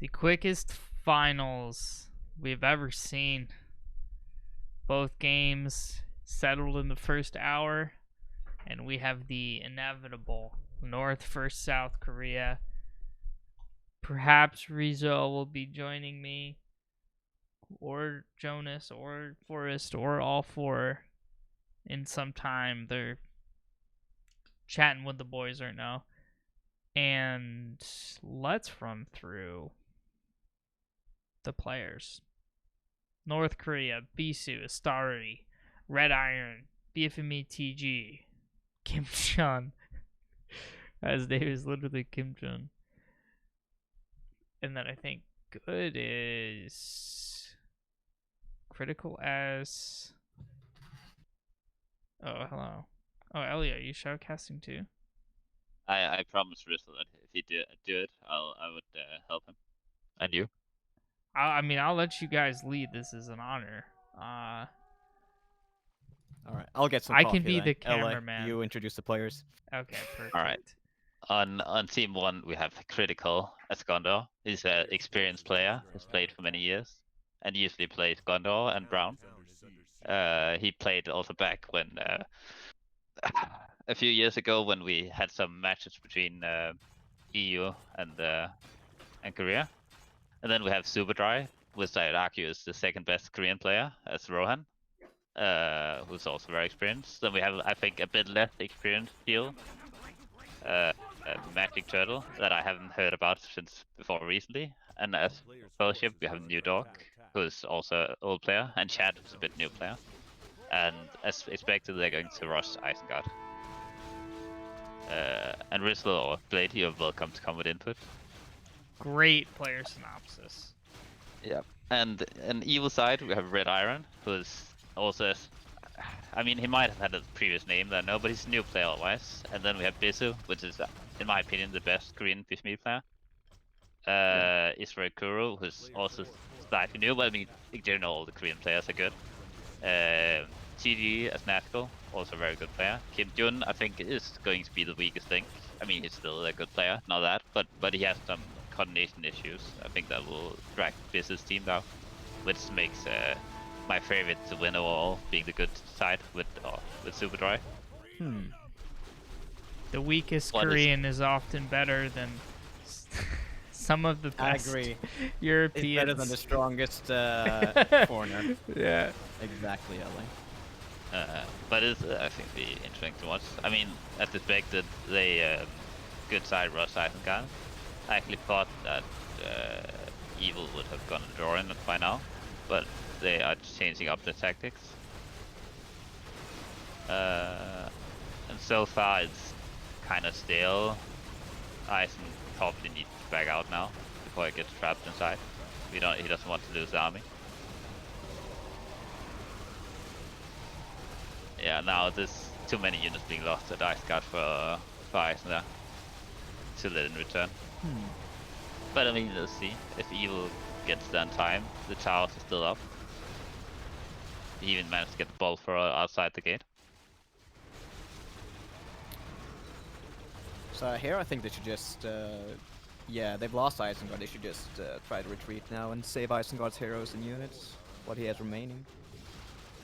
The quickest finals we've ever seen. Both games settled in the first hour, and we have the inevitable North versus South Korea. Perhaps Rizo will be joining me, or Jonas, or Forrest, or all four in some time. They're chatting with the boys right now. And let's run through the players. North Korea, Bisu, Astari, Red Iron, BFME TG, Kim Chun. His name is literally Kim Chun. And then I think good is Critical S. Oh, hello. Oh, Ellie, are you shoutcasting too? I promised Rizel that if he do it, I would help him. And you? I'll let you guys lead. This is an honor. All right, I'll get some I coffee can be then. the LA, cameraman. you introduce the players. Okay, perfect. All right. On team 1, we have Critical as Gondor. He's an experienced player. He's played for many years and usually plays Gondor and Brown. He played also back when a few years ago when we had some matches between EU and Korea. And then we have Superdry, which I'd argue is the second best Korean player, as Rohan, who's also very experienced. Then we have, I think, a bit less experienced Steel, Magic Turtle, that I haven't heard about since before recently. And as Fellowship, we have New Dog, who's also an old player, and Chad, who's a bit new player. And as expected, they're going to rush Isengard. And Rizel or Blade, you're welcome to come with input. Great player synopsis. Yep. And an evil side, we have Red Iron, who's also, I mean, he might have had a previous name that I know, but he's a new player otherwise. And then we have Bisu, which is, in my opinion, the best Korean BFME player. Israel Kuro, who's also slightly new, but I mean, in general, all the Korean players are good. TG as Nazgul, also a very good player. Kim Jun, I think, is going to be the weakest link. I mean, he's still a good player, not that, but he has some coordination issues. I think that will drag Biz's team down, which makes my favorite to win overall being the good side with Superdry. The weakest Korean is often better than some of the best I agree. Europeans. It's better than the strongest foreigner. Yeah. Exactly, LA. But it's, I think, be interesting to watch. I mean, as expected, they good side rush Isengard. I actually thought that Evil would have gone a draw in it by now, but they are changing up their tactics. And so far it's kind of stale. Eisen probably needs to back out now before he gets trapped inside. He doesn't want to lose the army. Yeah, now there's too many units being lost at Isengard for Eisen there to let in return. But I mean, let's see. If Evil gets there in time, the towers are still up. He even managed to get the ball for outside the gate. So here I think they should just, yeah, they've lost Isengard. They should just try to retreat now and save Isengard's heroes and units, what he has remaining.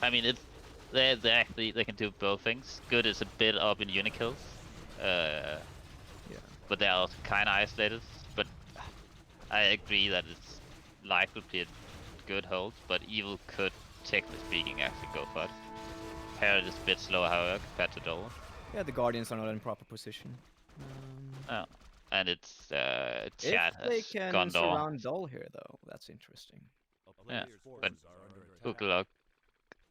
I mean, they can do both things. Good is a bit up in unit kills, but they are also kind of isolated. But I agree that it's likely a good hold, but Evil could, technically speaking, actually go for it. Herod is a bit slower, however, compared to Dole. Yeah, the Guardians are not in proper position. Oh. And it's Chad If they has can Gondor. surround Dole here, though, that's interesting. Yeah, but Uglok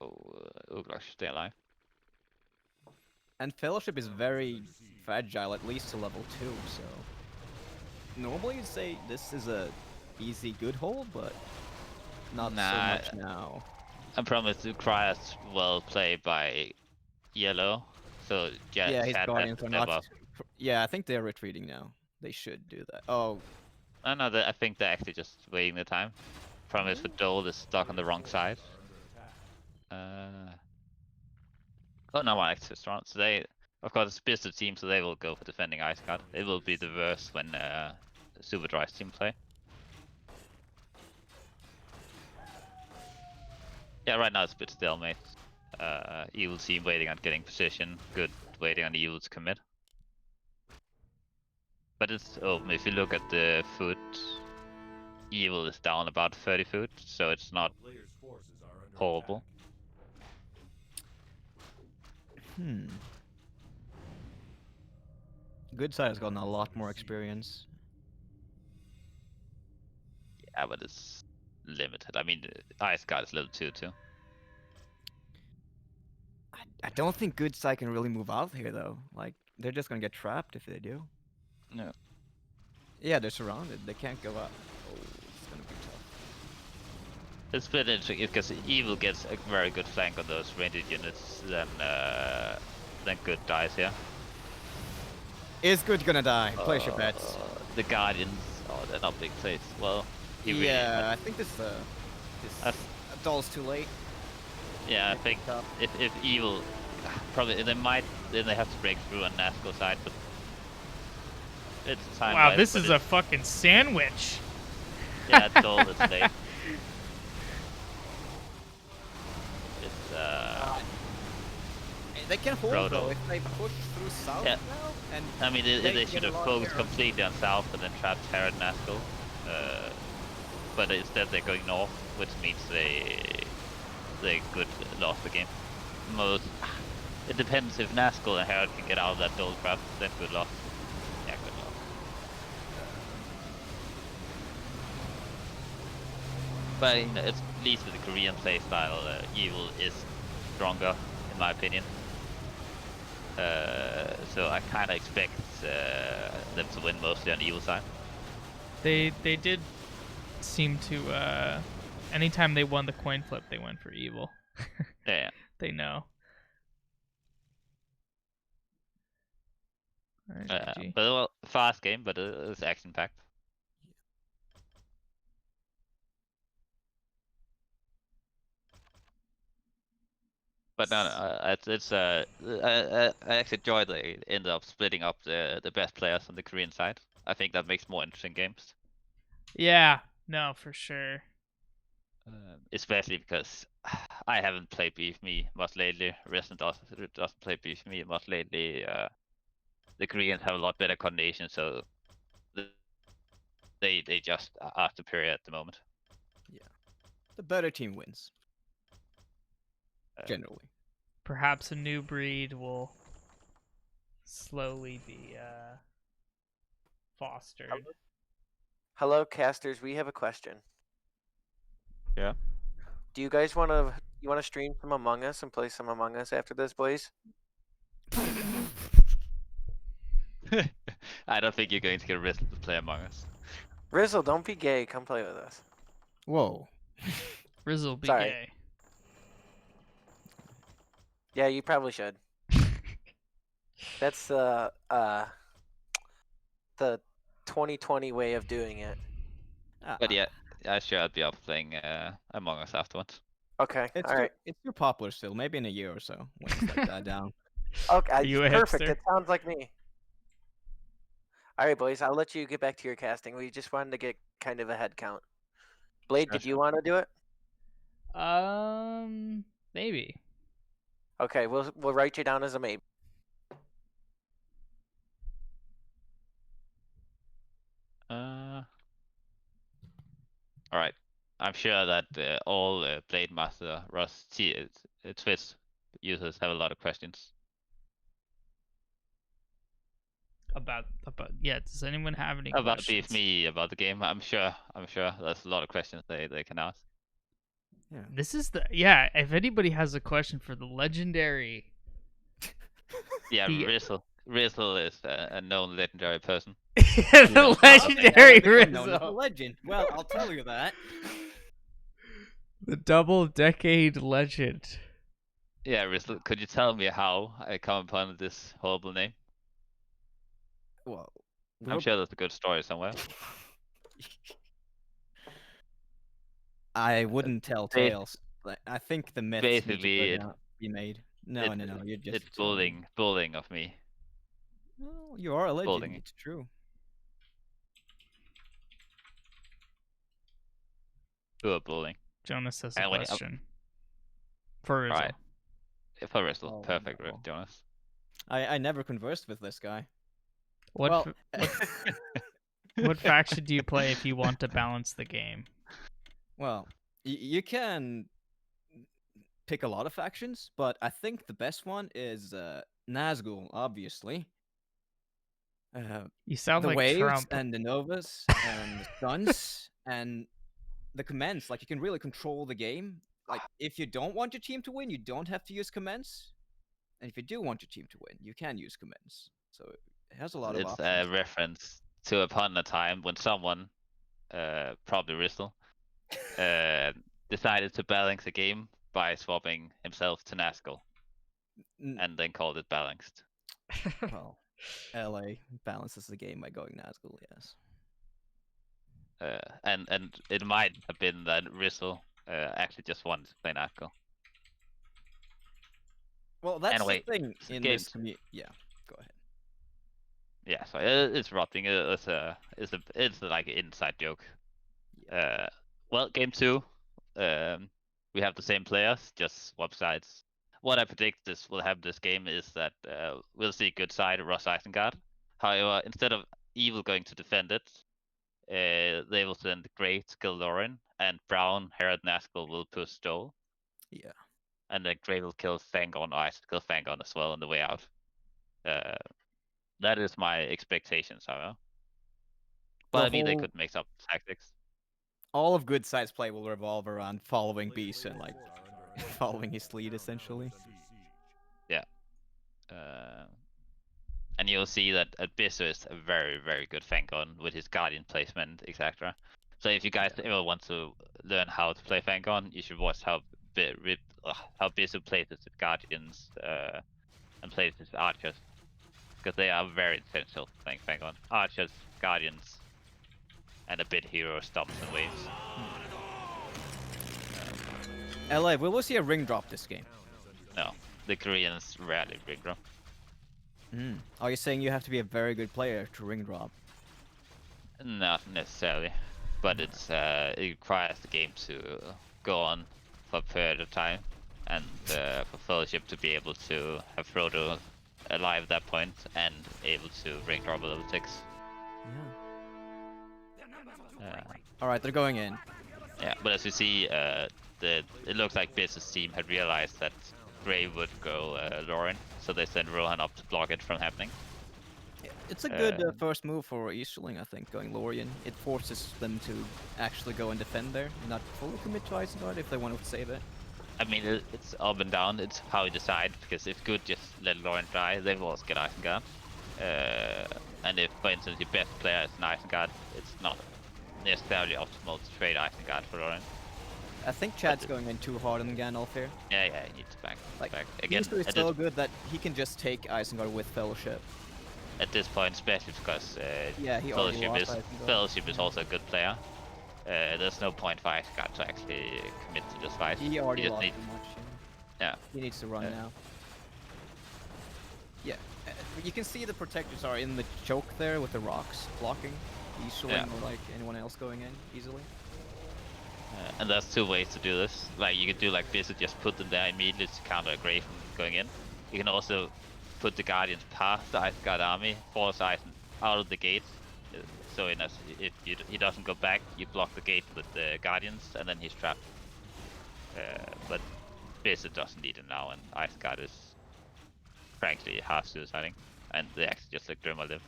should stay alive. And Fellowship is very fragile, at least to level 2, so... Normally you'd say this is a easy good hold, but not so much now. I promise to cry as well played by Yellow, so yeah, his Chad Guardians has are to step not... up. Yeah, I think they're retreating now. They should do that. Oh. No, I think they're actually just waiting the time. Problem is, for Dole is stuck on the wrong side. Oh no, actually it's wrong. So they, of course, it's a business team, so they will go for defending Isengard. It will be the worst when Superdry's team play. Yeah, right now it's a bit stalemate. Evil team waiting on getting position, good waiting on the evil to commit. But it's open. If you look at the foot, evil is down about 30 foot, so it's not horrible. Good side has gotten a lot more experience. Yeah, but it's limited. I mean, Ice God is level 2 too. I don't think good side can really move out here though. Like they're just gonna get trapped if they do. No. Yeah, they're surrounded. They can't go out. Oh, it's gonna be tough. It's a bit interesting because evil gets a very good flank on those ranged units, then good dies here. Is good gonna die? Place your bets. The Guardians, they're not big plays. Well, he really, Yeah, I think this doll's too late. yeah, I think if evil, probably they have to break through on Nazgul side, but it's time. Wow, this is a fucking sandwich. Yeah, it's all it's late. It's They can hold Frodo. though if they push through south Yeah. now. And I mean, they get should a have lot focused there. completely on south and then trapped Herod Nazgul. But instead they're going north, which means they could lost the game. It depends if Nazgul and Herod can get out of that gold trap, then good luck. Yeah, good luck. But you know, it's at least with the Korean playstyle, evil is stronger in my opinion. So I kind of expect them to win mostly on the evil side. They did seem to anytime they won the coin flip, they went for evil. Yeah. They know. Alright, GG. But well, fast game, but it's action packed. But no, I actually enjoyed they ended up splitting up the best players on the Korean side. I think that makes more interesting games. Yeah, no, for sure. Especially because I haven't played BFME much lately. Resident doesn't play BFME much lately. The Koreans have a lot better coordination, so they just are superior at the moment. yeah, the better team wins. Generally. Perhaps a new breed will slowly be fostered. Hello, casters. We have a question. Yeah. Do you guys want to stream some Among Us and play some Among Us after this, boys? I don't think you're going to get Rizel to play Among Us. Rizel, don't be gay. Come play with us. Whoa. Rizzle be Sorry. gay. Yeah, you probably should. That's the 2020 way of doing it. But yeah, sure, I'll be up playing Among Us afterwards. Okay. It's All right. It's too popular still. Maybe in a year or so when it's like that down. Okay. you a Perfect. hipster? It sounds like me. All right, boys. I'll let you get back to your casting. We just wanted to get kind of a head count. Blade, did you want to do it? Maybe. Okay. We'll write you down as a maybe. All right. I'm sure that all BladeMasterRUSH Twitch users have a lot of questions. About yeah, does anyone have any About questions? BFME, about the game. I'm sure there's a lot of questions they can ask. Yeah. This is if anybody has a question for the legendary Yeah, The- Rizel is a known legendary person. the legendary Known as a Rizzo. legend. Well, I'll tell you that. The double decade legend. Yeah, Rizel, could you tell me how I come upon this horrible name? Well, I'm sure there's a good story somewhere. I wouldn't tell tales. Like, I think the myths need to Basically, be made. No, you're just. It's bullying of me. Well, you are a legend. bullying. It's true. Who are bullying? Jonas has a And when- question. For Rizel. Right. For Rizel, Oh, perfect, no. Jonas. I never conversed with this guy. What Well, what faction do you play if you want to balance the game? well, you can pick a lot of factions, but I think the best one is Nazgul, obviously. You sound The like waves Trump. and the novas and the suns and the commands. Like you can really control the game. Like if you don't want your team to win, you don't have to use commands. And if you do want your team to win, you can use commands. So it has a lot of It's options. a reference to upon a time when someone, probably Rizel, decided to balance the game by swapping himself to Nazgul, and then called it balanced. Well, LA balances the game by going Nazgul, yes. And it might have been that Rizel actually just wanted to play Nazgul. Well, that's Anyway, the thing in games. this community. Yeah, go ahead. Yeah, so it's rotting. It's like an inside joke. Well, game 2, we have the same players, just swap sides. What I predict this will have this game is that we'll see good side Ross Isengard. However, instead of Evil going to defend it, they will send Grey to kill Lauren, and Brown, Herod, Nazgul will push Stoll. Yeah. And then Grey will kill Fangorn, or Ice will kill Fangorn as well on the way out. That is my expectations, however. But I mean, they could make some tactics. All of good side's play will revolve around following Bisu and like following his lead essentially. Yeah. And you'll see that Bisu is a very, very good Fangorn with his Guardian placement, etc. So if you guys ever want to learn how to play Fangorn, you should watch how Bisu plays his Guardians and plays his Archers, because they are very essential playing Fangorn. Archers, Guardians, and a bit hero stomps and waves. LA, will we see a ring drop this game? No, the Koreans rarely ring drop. Are you saying you have to be a very good player to ring drop? Not necessarily, but it requires the game to go on for a period of time, and for Fellowship to be able to have Frodo alive at that point and able to ring drop a level 6. Yeah. Alright, they're going in. Yeah, but as you see, it looks like Bisu's team had realized that Grey would go Lauren, so they sent Rohan up to block it from happening. It's a good first move for Easterling, I think, going Lorien. It forces them to actually go and defend there, not fully commit to Isengard if they want to save it. I mean, it's up and down. It's how you decide, because if good just let Lauren die, they will also get Isengard. And if, for instance, your best player is an Isengard, it's not necessarily optimal to trade Isengard for Lauren. I think Chad's going in too hard on Gandalf here. Yeah, he needs to back. Like, Again, Bisu is so good that he can just take Isengard with Fellowship. At this point, especially because he Fellowship is also a good player. There's no point for Isengard to actually commit to this fight. He already just lost needs, too much. yeah. He needs to run now. Yeah, you can see the protectors are in the choke there with the rocks blocking Easterling or like anyone else going in easily. And there's 2 ways to do this. Like, you could do like Bisu, just put them there immediately to counter a Grey from going in. You can also put the Guardians past the Isengard army, force Isen out of the gate. So if he doesn't go back, you block the gate with the Guardians, and then he's trapped. But Bisu doesn't need it now, and Isengard is frankly half suiciding, and they actually just like Grimmer live.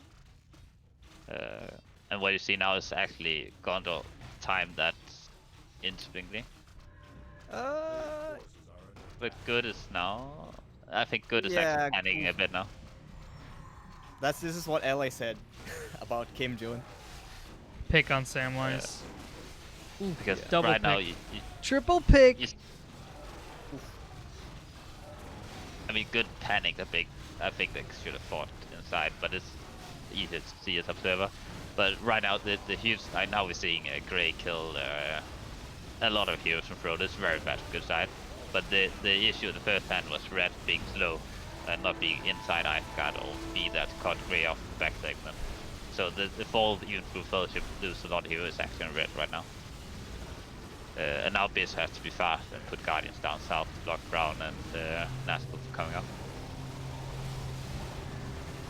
And what you see now is actually Gondor time that interestingly. But good is now. I think good is actually panicking a bit now. This is what LA said about Kim Jong. Pick on Samwise. Because Double right pick. now Triple pick. I mean, good panic. I think they should have fought inside, but it's easy to see as observer. But right now, the huge. Right now we're seeing Grey kill a lot of heroes from Frodo. It's very bad for good side. But the issue in the first hand was Red being slow and not being inside Isengard, or B that caught Grey off the back segment. So the fall even through Fellowship lose a lot of heroes actually in Red right now. And now Bisu has to be fast and put Guardians down south to block Brown and Nazgul from coming up.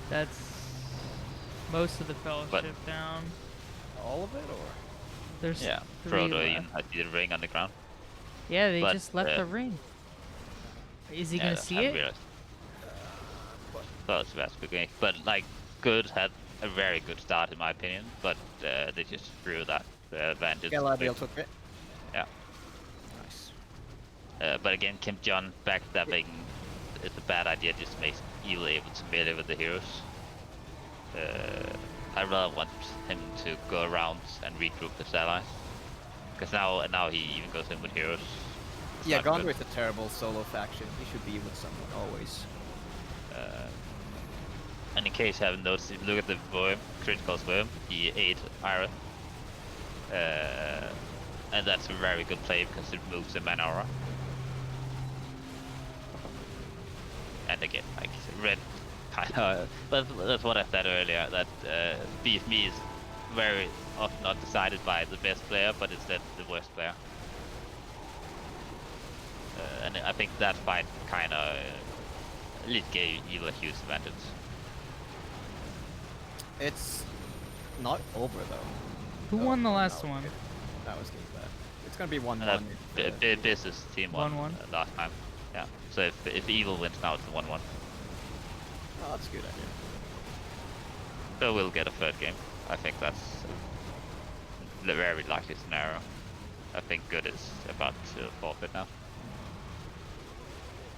That's most of the Fellowship down. All of it, or? There's Yeah, 3 Frodo left. even had the ring on the ground. Yeah, they but, just left the ring. Is he gonna see I it? realized. Well, it's a good game, but like Good had a very good start in my opinion, but they just threw that advantage. Galadriel took it. Yeah. Nice. But again, Kim Jong backstabbing is a bad idea. Just makes Evil able to melee with the heroes. I rather want him to go around and regroup his allies, because now he even goes in with heroes. It's Yeah, not good. Gondor is a terrible solo faction. He should be with someone always. And in case you haven't noticed, if you look at the worm, Critical's worm, he ate iron. And that's a very good play because it moves the mana aura. And again, like red, that's what I said earlier, that BFME is very often not decided by the best player, but instead the worst player. And I think that fight kind of at least gave Evil a huge advantage. It's not over though. Who won the last no, one? That was getting bad. It's gonna be 1-1. Bizu's team won 1-1? Last time. Yeah. So if Evil wins now, it's a 1-1. Oh, that's a good idea. So we'll get a third game. I think that's the very likely scenario. I think Good is about to forfeit now.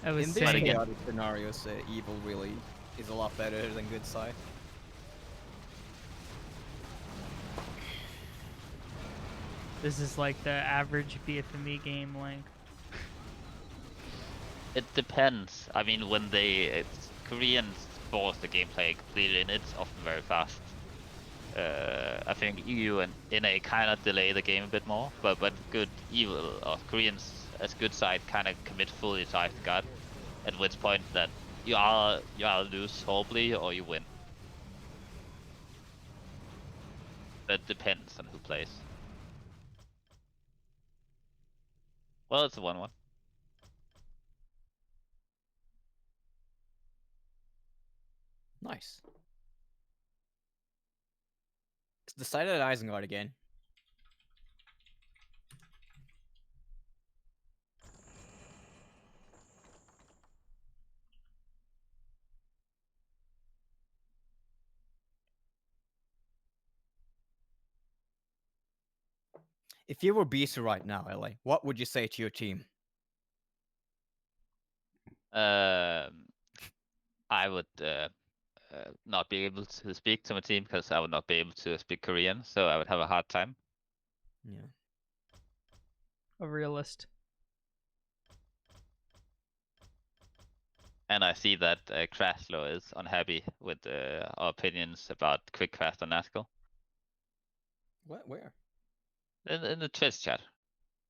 I was In saying. these again- chaotic scenarios, Evil really is a lot better than Good side. This is like the average BFME game length. It depends. I mean, when Koreans force the gameplay completely in, it's often very fast. I think EU and NA kind of delay the game a bit more, but Good Evil or Koreans as Good side kind of commit fully to God, at which point that you either lose horribly or you win. That depends on who plays. Well, it's a 1-1. Nice. It's decided at Isengard again. If you were Bisu right now, Ele, what would you say to your team? I would not be able to speak to my team because I would not be able to speak Korean, so I would have a hard time. Yeah. A realist. And I see that Crashlow is unhappy with our opinions about Quick Fast and Nazgul What? Where? in the Twitch chat.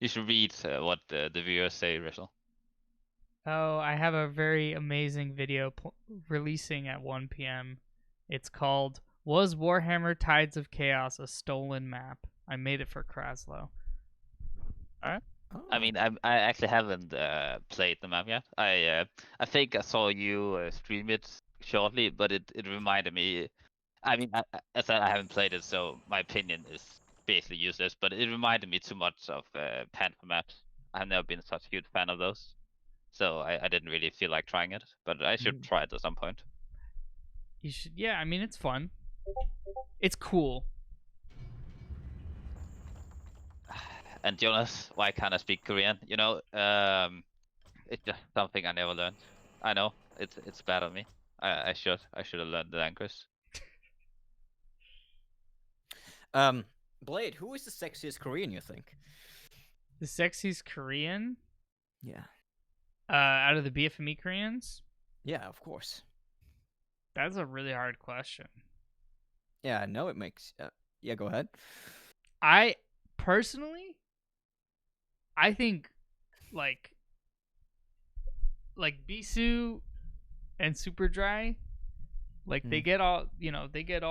You should read what the viewers say, Rizel. Oh, I have a very amazing video releasing at 1 p.m. It's called "Was Warhammer Tides of Chaos a Stolen Map?" I made it for Kraslow. Alright. Oh. I mean, I actually haven't played the map yet. I think I saw you stream it shortly, but it reminded me. I mean, as I haven't played it, so my opinion is basically useless. But it reminded me too much of Panther maps. I've never been such a huge fan of those, so I didn't really feel like trying it. But I should try it at some point. You should. Yeah, I mean it's fun. It's cool. And Jonas, why can't I speak Korean? You know, it's just something I never learned. I know it's bad on me. I should have learned the language. Blade, who is the sexiest Korean, you think? The sexiest Korean Yeah. out of the BFME Koreans? Yeah, of course. That's a really hard question. Yeah, I know it makes... yeah, go ahead. I personally, I think like Bisu and Superdry, like they get all, they get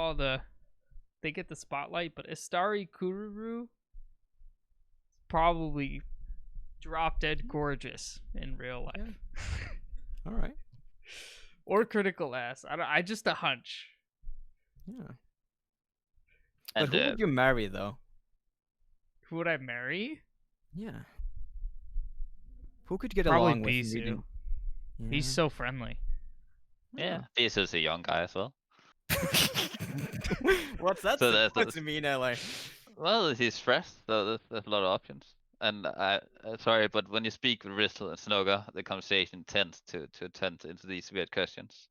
the spotlight, but Istari Kururu probably drop dead gorgeous in real life. All right. Or critical ass. I just a hunch. Yeah. And But who would you marry though? Who would I marry? Yeah. Who could get Probably along with Bisu. reading? He's so friendly. yeah, Bisu's a young guy as well. What's that So supposed to mean, LA? Well, he's fresh, so there's a lot of options. And sorry, but when you speak with Rizel and Snoga, the conversation tends to tend into these weird questions.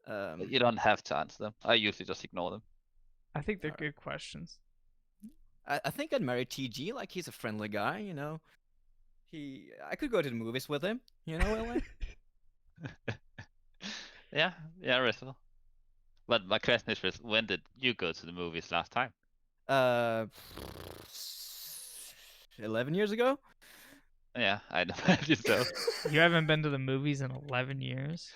You don't have to answer them. I usually just ignore them. I think they're good questions. I think I'd marry TG. Like, he's a friendly guy, you know. I could go to the movies with him, you know, LA. yeah, Rizel. But my question is, Rizel, when did you go to the movies last time? 11 years ago. Yeah, I'd imagine so. You haven't been to the movies in 11 years?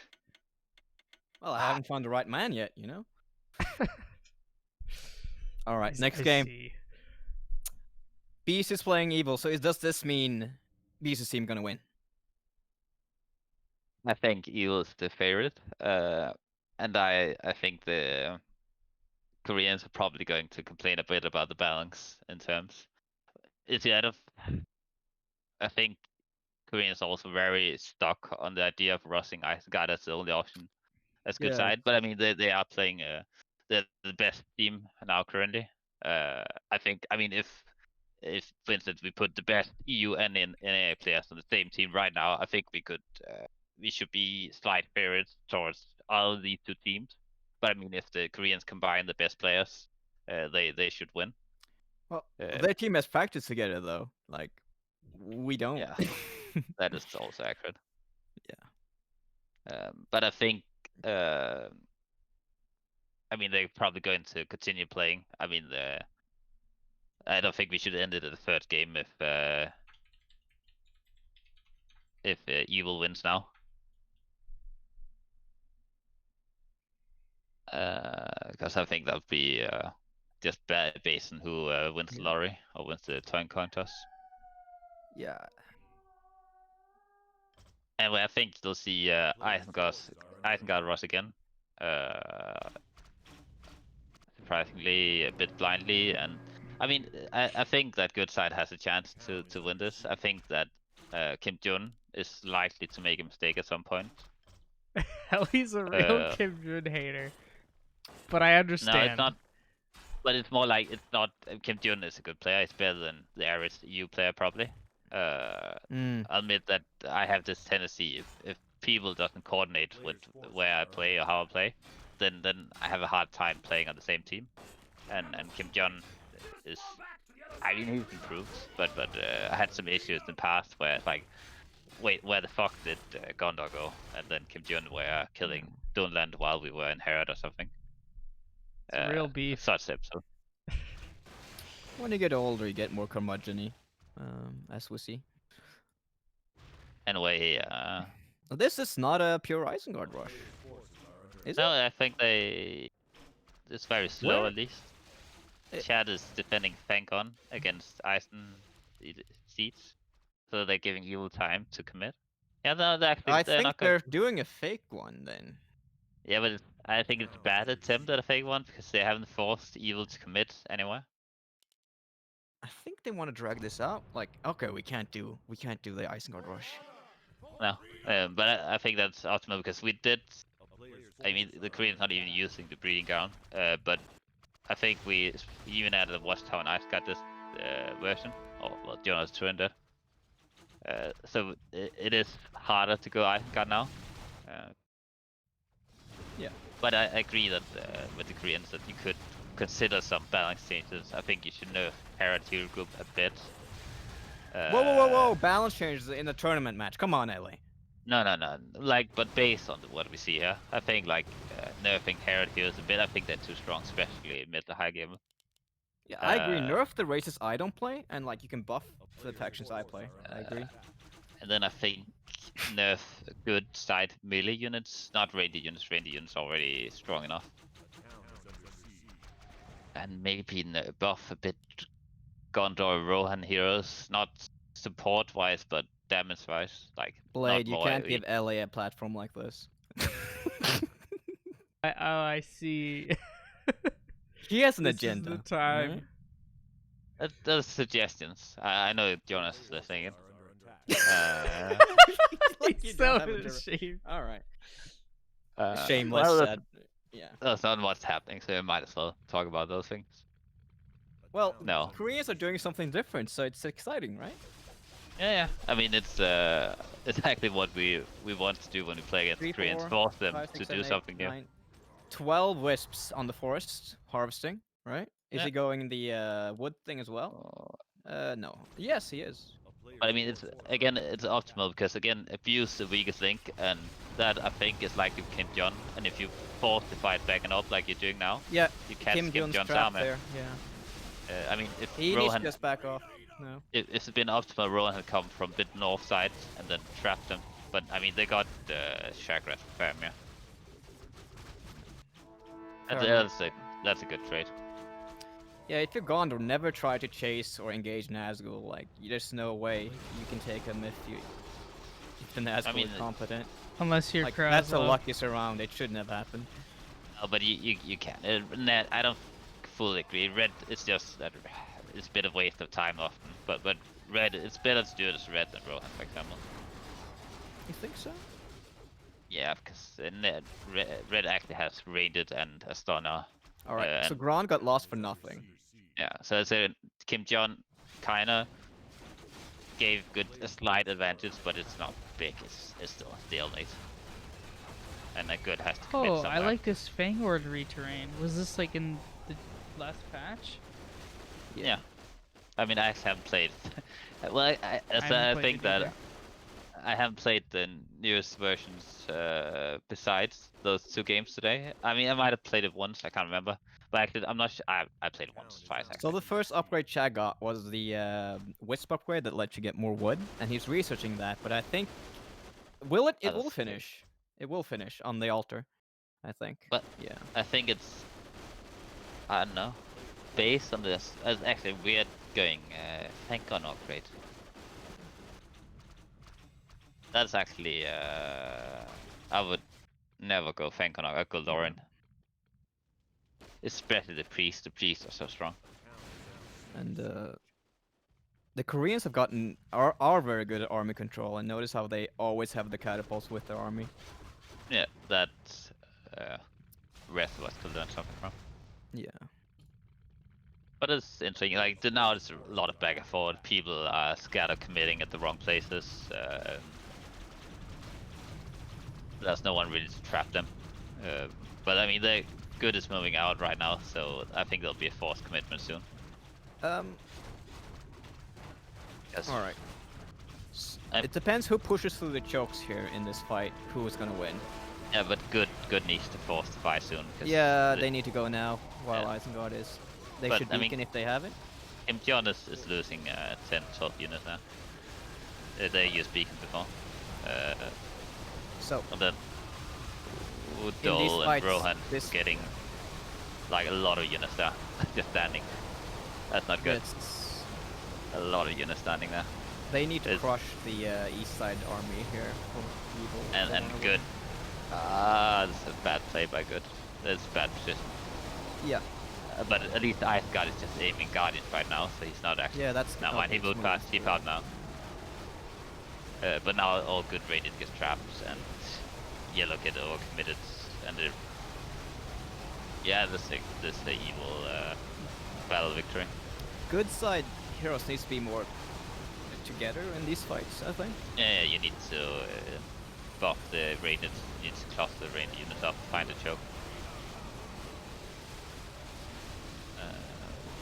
Well, I haven't found the right man yet, you know. All right, next I game. see. Beast is playing evil, so does this mean Beast's team gonna win? I think Evil's the favorite, and I think the Koreans are probably going to complain a bit about the balance in terms. I think Koreans are also very stuck on the idea of rushing Isengard as the only option as good side, but I mean they are playing the best team now currently. I think if for instance we put the best EU and NA players on the same team right now, I think we should be slight favorites towards all of these two teams. But I mean, if the Koreans combine the best players, they should win. Well, their team has practiced together though. Like, we don't. Yeah, that is also accurate. Yeah. But I think, I mean, they're probably going to continue playing. I mean, I don't think we should end it at the third game if Evil wins now. Because I think that would be just based on who wins the lottery or wins the coin toss. Yeah. Anyway, I think you'll see Isengard rush again. Surprisingly, a bit blindly, and I mean, I think that good side has a chance to win this. I think that Kim Jun is likely to make a mistake at some point. Hell, he's a real Kim Jun hater. But I understand. No, it's not. But it's more like it's not. Kim Jun is a good player. He's better than the average EU player probably. I'll admit that I have this tendency if people doesn't coordinate with where I play or how I play, then I have a hard time playing on the same team. And Kim Jun is, I mean, he's improved, but I had some issues in the past where it's like, wait, where the fuck did Gondor go? And then Kim Jun were killing Dunland while we were in Herod or something. It's real beef. Such episode. When you get older, you get more curmudgeon-y, as we see. Anyway, this is not a pure Isengard rush. Is no, it? I think it's very slow at least. Chad is defending Fanggon against Eisen seats, so they're giving Evil time to commit. Yeah, no, I think they're doing a fake one then. Yeah, but I think it's a bad attempt at a fake one because they haven't forced Evil to commit anywhere. I think they want to drag this out. Like, okay, we can't do the Isengard rush. No, but I think that's optimal because we did. I mean, the Koreans not even using the breeding ground, but I think we even added a watchtower and Isengard this version. Oh, well, Jonas turned it. So it is harder to go Isengard now. Yeah. But I agree that with the Koreans that you could consider some balance changes. I think you should nerf Herod hero group a bit. Whoa! Balance changes in a tournament match. Come on, LA. No. Like, but based on what we see here, I think like nerfing Herod heroes a bit. I think they're too strong, especially mid to high game. Yeah, I agree. Nerf the races I don't play, and like you can buff the factions I play. I agree. And then I think nerf good side melee units, not ranged units. Ranged units already strong enough. And maybe buff a bit Gondor Rohan heroes, not support-wise, but damage-wise. Like, Blade, not you more can't AoE. give LA a platform like this. I see. He has an This agenda. is the time. Those suggestions. I know Jonas is listening in. Like you He's don't so have a direct- ashamed. All right. Uh, Shameless well, said. Yeah. that's not what's happening, so we might as well talk about those things. Well, No. Koreans are doing something different, so it's exciting, right? Yeah. I mean, it's exactly what we want to do when we play against 3, Koreans. 4, Force them 5, to 6, do 7, 8, something new. 9, 12 wisps on the forest harvesting, right? Is Yeah. he going the wood thing as well? No. Yes, he is. But I mean, it's optimal because again, abuse the weakest link, and that I think is like you Kim Jong. And if you force the fight back and up like you're doing now, Yeah. you catch Kim Kim Jong's Jong's trap armor. there. Yeah. I mean, if He needs Rohan, to just back off. No. if it's been optimal, Rohan had come from the north side and then trapped them. But I mean, they got Chakra from Faramir. That's a good trade. Yeah, if you're Gondor, never try to chase or engage Nazgul. Like, there's no way you can take him if the Nazgul mean, is competent. Unless you're Like, that's a Kraslow. lucky surround. It shouldn't have happened. No, but you can. Net, I don't fully agree. Red, it's just that it's a bit of waste of time often. But red, it's better to do it as red than Rohan, for example. You think so? Yeah, because red actually has raided and a stunner. Alright, so and- Gron got lost for nothing. Yeah, so it's a Kim Jong kinda gave a slight advantage, but it's not big. It's still a stalemate. And a good has to commit Oh, somewhere. I like this Fang Ordery terrain. Was this like in the last patch? Yeah. I mean, I haven't played. Well, I haven't played think it that either. I haven't played the newest versions besides those 2 games today. I mean, I might have played it once. I can't remember. But actually, I'm not sure. I played it once, twice So actually. the first upgrade Chad got was the Wisp upgrade that let you get more wood, and he's researching that, but I think... It will That's finish. It will finish on the altar, I think. But yeah. I think it's, I don't know, based on this. It's actually weird going Fankon upgrade. That's actually I would never go Fankon or Goldoran. Especially the priest. The priests are so strong. And the Koreans have gotten are very good at army control, and notice how they always have the catapults with their army. Yeah, that's rest of us could learn something from. Yeah. But it's interesting. Like now, there's a lot of back and forth. People are scared of committing at the wrong places. There's no one really to trap them. But I mean, the good is moving out right now, so I think there'll be a forced commitment soon. Yes. All right. I'm- It depends who pushes through the chokes here in this fight. Who is gonna win? Yeah, but good needs to force the fight soon. 'Cause Yeah, the- they need to go now while Yeah. Isengard is. They But, should I mean- beacon if they have it. Kim Jong is losing 10, 12 units now. They used beacon before. So And then these Udol and fights, Rohan this- getting like a lot of units there, just standing. That's not good. it's, A lot of units standing there. they need to It's- crush the east side army here for evil. if they And wanna good. win. This is a bad play by good. That's bad position. Yeah. But at least Iceguard is just aiming Guardians right now, so he's not actually. Yeah, that's. Now mind, he okay, moved smooth, past Deep smooth. out now. But now all good raided gets trapped, and Yellow get overcommitted, and the yeah, this is the evil battle victory. Good side heroes needs to be more together in these fights, I think. Yeah, you need to buff the raided. You need to cluster the raided units up, find a choke.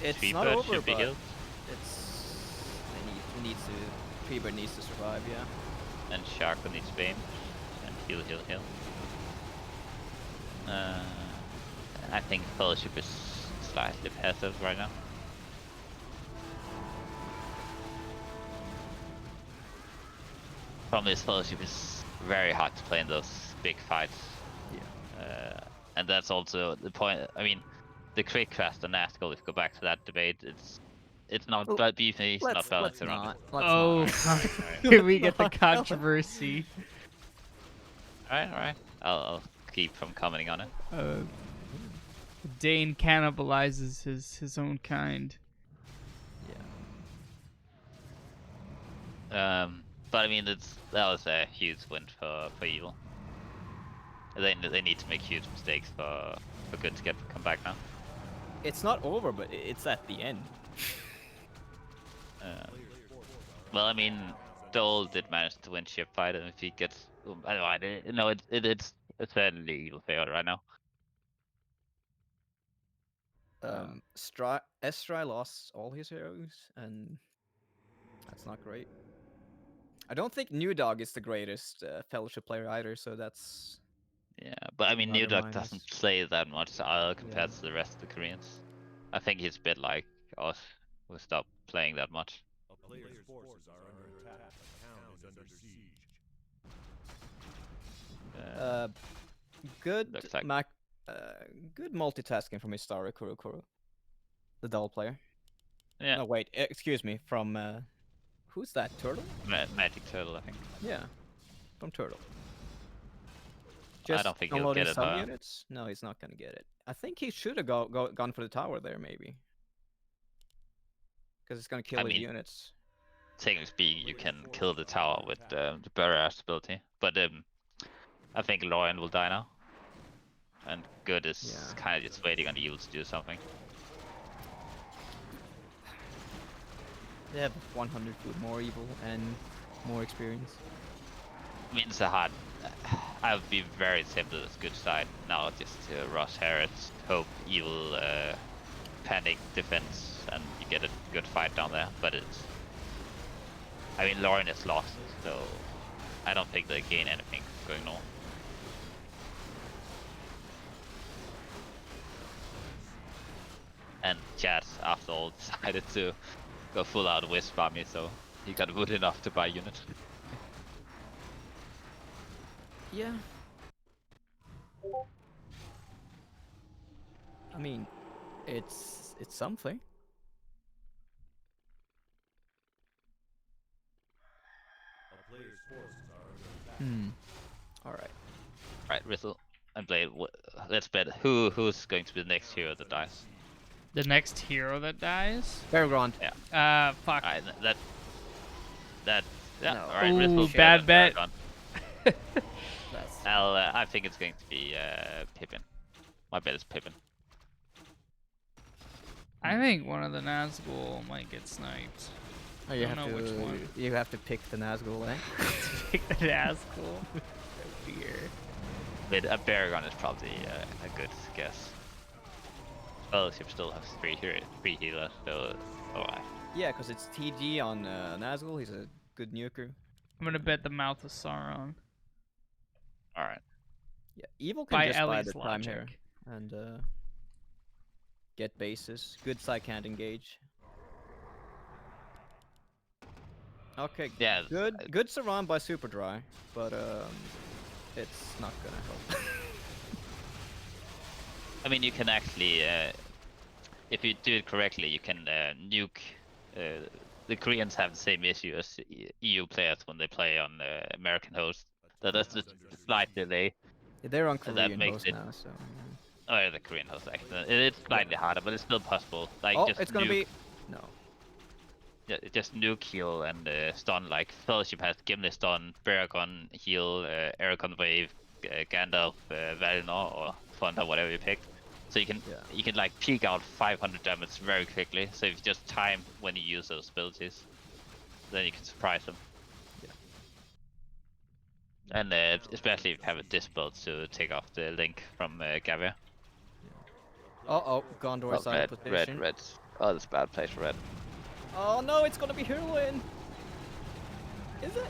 It's Tree not bird over, should be but healed, it's they needs to Treebird needs to survive, yeah. and Sharko needs Bane, and heal. I think Fellowship is slightly passive right now. Problem is Fellowship is very hard to play in those big fights. Yeah. And that's also the point. I mean, the Quick Craft and Nazgul, if you go back to that debate, it's it's not, Well, but BFME is not Let's balanced around not. it. Let's Oh, not. here we get the Not. controversy. Alright. I'll keep from commenting on it. Dane cannibalizes his own kind. Yeah. But I mean, that was a huge win for evil. They need to make huge mistakes for good to come back now. It's not over, but it's at the end. Well, I mean, Dole did manage to win ship fight, and if he gets, I don't know, it's certainly evil failure right now. Estrai lost all his heroes, and that's not great. I don't think New Dog is the greatest Fellowship player either, so that's... Yeah, but I mean, Another New Dog minus. doesn't play that much compared to the rest of the Koreans. I think he's a bit like us, who stopped playing that much. A player's forces are under attack. The town is under siege. Good Looks like- good multitasking from Istari Kurokuro, the Dull player. Yeah, No, wait, excuse me, from who's that? Turtle? Magic Turtle, I think. Yeah, from Turtle. I don't think he'll downloading get it, some units? No, he's not gonna get it. I think he should have gone for the tower there, maybe. Because it's gonna kill his mean, units. Technically speaking, you can kill the tower with the barrage ability, but I think Lorian will die now. And Good is Yeah. kind of just waiting on Evil to do something. They have 100 food more evil and more experience. I mean, it's a hard. I would be very tempted as Good side now, just to rush Harrods, hope Evil panic defense, and you get a good fight down there. But it's. I mean, Lorian is lost, so I don't think they gain anything going north. And Chad, after all, decided to go full out Wisp army, so he got wood enough to buy unit. Yeah. I mean, it's something. A player's forces are under attack. All right. Right, Rizzle and Blade, let's bet who's going to be the next hero that dies. The next hero that dies? Aragorn. Fuck. Alright, yeah. No. Alright, Ooh, Rizzle. bad bet. That's... I think it's going to be Pippin. My bet is Pippin. I think one of the Nazgul might get sniped. Oh, you I don't have know to. which one. You have to pick the Nazgul, eh? Pick the Nazgul. Dear. But Aragorn is probably a good guess. Fellowship still has three healers, so alright. Yeah, because it's TG on Nazgul. He's a good nuker. I'm gonna bet the Mouth of Sauron. Alright. Yeah, evil can By just buy Ellie's the time here logic. and get bases. Good side can't engage. Okay, Yeah. good surround by Superdry, but it's not gonna help. I mean, you can actually, if you do it correctly, you can nuke. The Koreans have the same issue as EU players when they play on American host. So that's just a slight delay. Yeah, they're on And that Korean makes host it- now, so. Oh, yeah, the Korean host actually. It's slightly harder, but it's still possible. Like Oh, just it's gonna nuke, be no. yeah, just nuke heal and stun. Like Fellowship has Gimli stun, Aragorn heal, Aragorn wave, Gandalf, Valinor or Fonda, whatever you pick. So you can like peek out 500 damage very quickly. So if you just time when you use those abilities, then you can surprise them. Yeah. And especially if you have a disbuild to take off the link from Gavia. Oh, Gondor is out of position. red. Oh, that's a bad place for red. Oh no, it's gonna be heroine. Is it?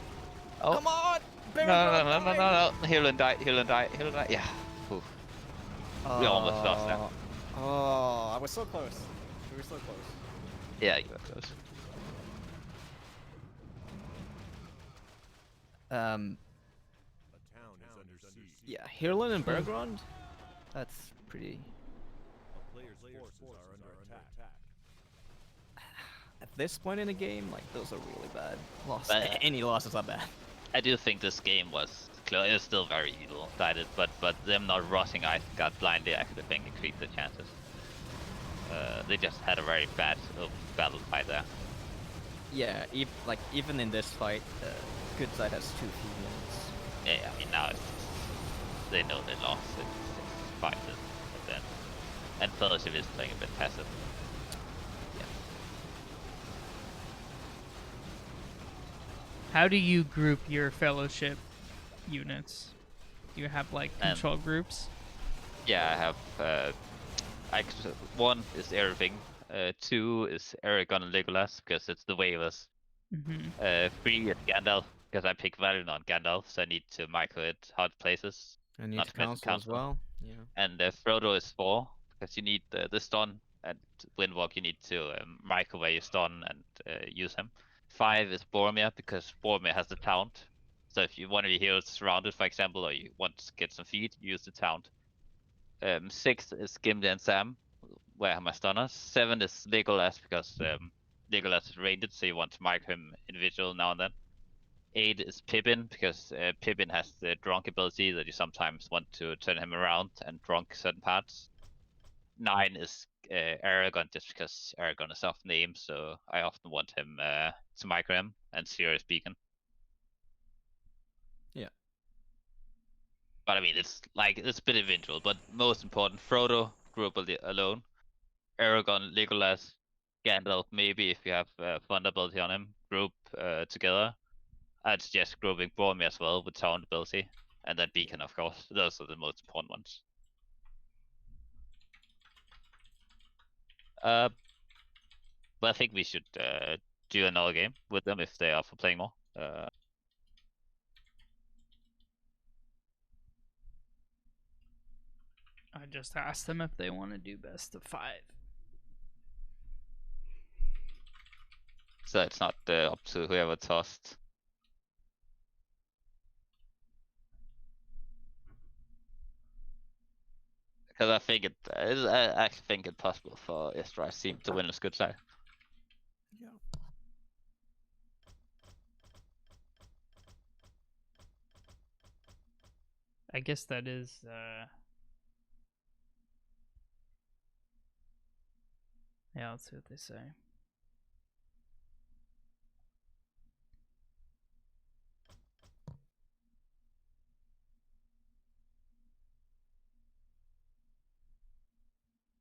Oh. Come on! No. Heal and die. Yeah. Oof. We almost lost that. Oh, I was so close. We were so close. Yeah, you were close. A town is under siege. Yeah, Hirlin and Bergrond. That's pretty. A player's forces are under attack. at this point in the game, like those are really bad. But- Any losses are bad. I do think this game was close. It was still very evil-sided, but them not rushing Isengard blindly, I actually think increased the chances. They just had a very bad battle fight there. Yeah, even in this fight, good side has 2 females. Yeah, I mean now they know they lost. It's fine at the end. And Fellowship is playing a bit passive. How do you group your fellowship units? Do you have like control groups? Yeah, I have. One is everything. 2 is Aragorn and Legolas because it's the waivers. Mm-hmm. 3 is Gandalf because I pick Valiant on Gandalf, so I need to micro it hard places. And need Not to to mention counsel as counsel. well. Yeah. And Frodo is 4 because you need the stun, and Windwalk you need to microwave your stun and use him. 5 is Boromir because Boromir has the taunt. So if one of your heroes is surrounded, for example, or you want to get some feed, use the taunt. 6 is Gimli and Sam, where I have my stunners. 7 is Legolas because Legolas is rated, so you want to micro him individual now and then. 8 is Pippin because Pippin has the drunk ability that you sometimes want to turn him around and drunk certain parts. 9 is Aragorn just because Aragorn is off name, so I often want him to micro him, and 0 is Beacon. Yeah. But I mean, it's a bit individual, but most important, Frodo grew up alone. Aragorn, Legolas, Gandalf, maybe if you have Thunder ability on him, group together. I'd suggest grouping Boromir as well with Taunt ability, and then Beacon, of course. Those are the most important ones. But I think we should do another game with them if they are for playing more. I just asked them if they want to do best of 5. So it's not up to whoever tossed. Because I think I actually think it's possible for Estrai's team to win this good side. Yeah. I guess that is. Yeah, let's see what they say.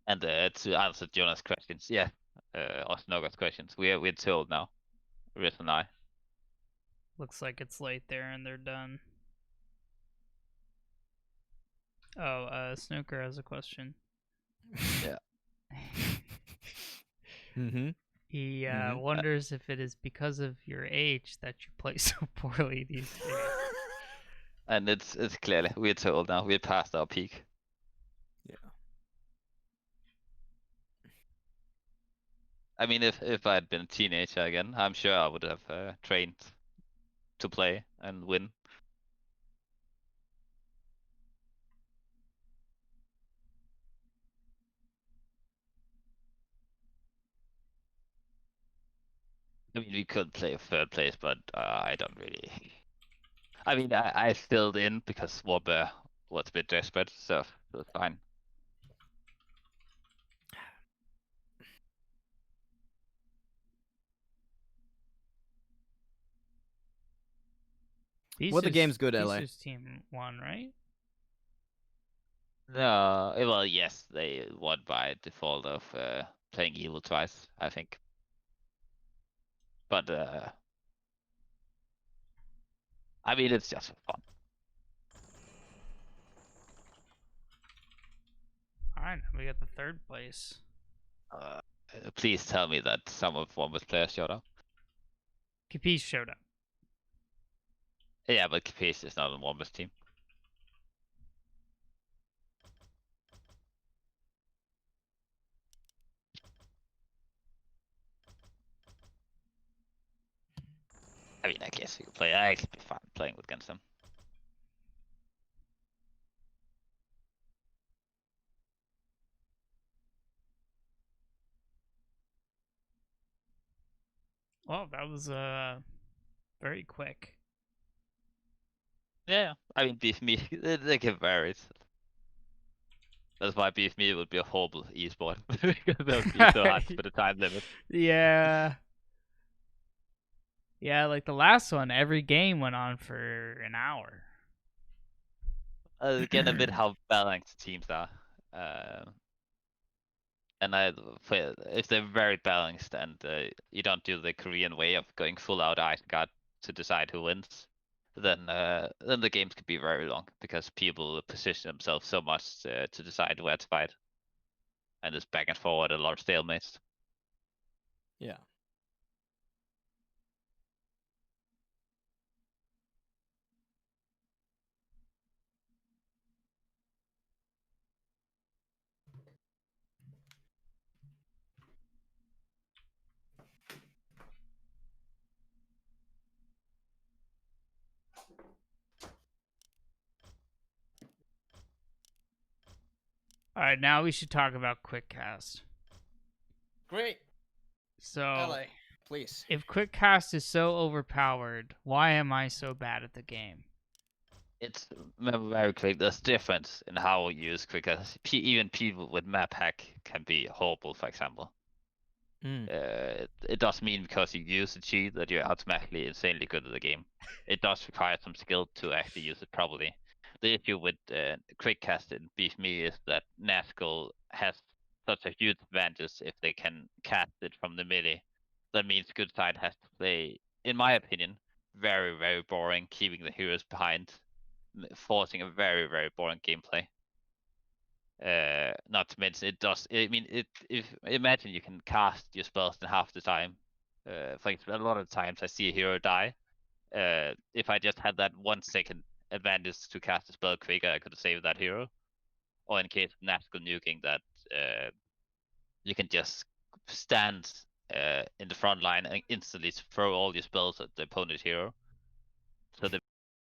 And to answer Jonas' questions, yeah, or Snogar's questions, we're told now, Riz and I. Looks like it's late there and they're done. Oh, Snooker has a question. Yeah. Mm-hmm. He wonders if it is because of your age that you play so poorly these days. And it's clearly we're told now we're past our peak. Yeah. I mean, if I'd been a teenager again, I'm sure I would have trained to play and win. I mean, we could play 3rd place, but I don't really. I mean, I filled in because Warbear was a bit desperate, so it was fine. Well, the game's good, LA. Bisu's team won, right? No, well, yes, they won by default of playing evil twice, I think. But I mean, it's just for fun. Alright, we got the 3rd place. Please tell me that some of Wombat's players showed up. Capiche showed up. Yeah, but Capiche is not on Wombat's team. I mean, I guess you could play. I could be fine playing against them. Oh, that was very quick. Yeah, I mean BFME, they can vary. That's why BFME would be a horrible esport because that would be so hard for the time limit. Yeah. Yeah, like the last one, every game went on for an hour. Again, a bit how balanced teams are. And if they're very balanced and you don't do the Korean way of going full out Isengard to decide who wins, then the games could be very long because people position themselves so much to decide where to fight, and it's back and forward, a lot of stalemates. Yeah. All right, now we should talk about QuickCast. Great. So, LA, please. if QuickCast is so overpowered, why am I so bad at the game? It's very quick. There's difference in how you use Quickcast. Even people with map hack can be horrible, for example. It does mean because you use a cheat that you're automatically insanely good at the game. It does require some skill to actually use it properly. The issue with Quickcast in BFME is that Nazgul has such a huge advantage if they can cast it from the melee. That means good side has to play, in my opinion, very, very boring, keeping the heroes behind, forcing a very, very boring gameplay. Not to mention it does. I mean, if imagine you can cast your spells in half the time. Like a lot of times I see a hero die. If I just had that 1 second advantage to cast a spell quicker, I could have saved that hero. Or in case of Nazgul nuking, that you can just stand in the front line and instantly throw all your spells at the opponent's hero. So the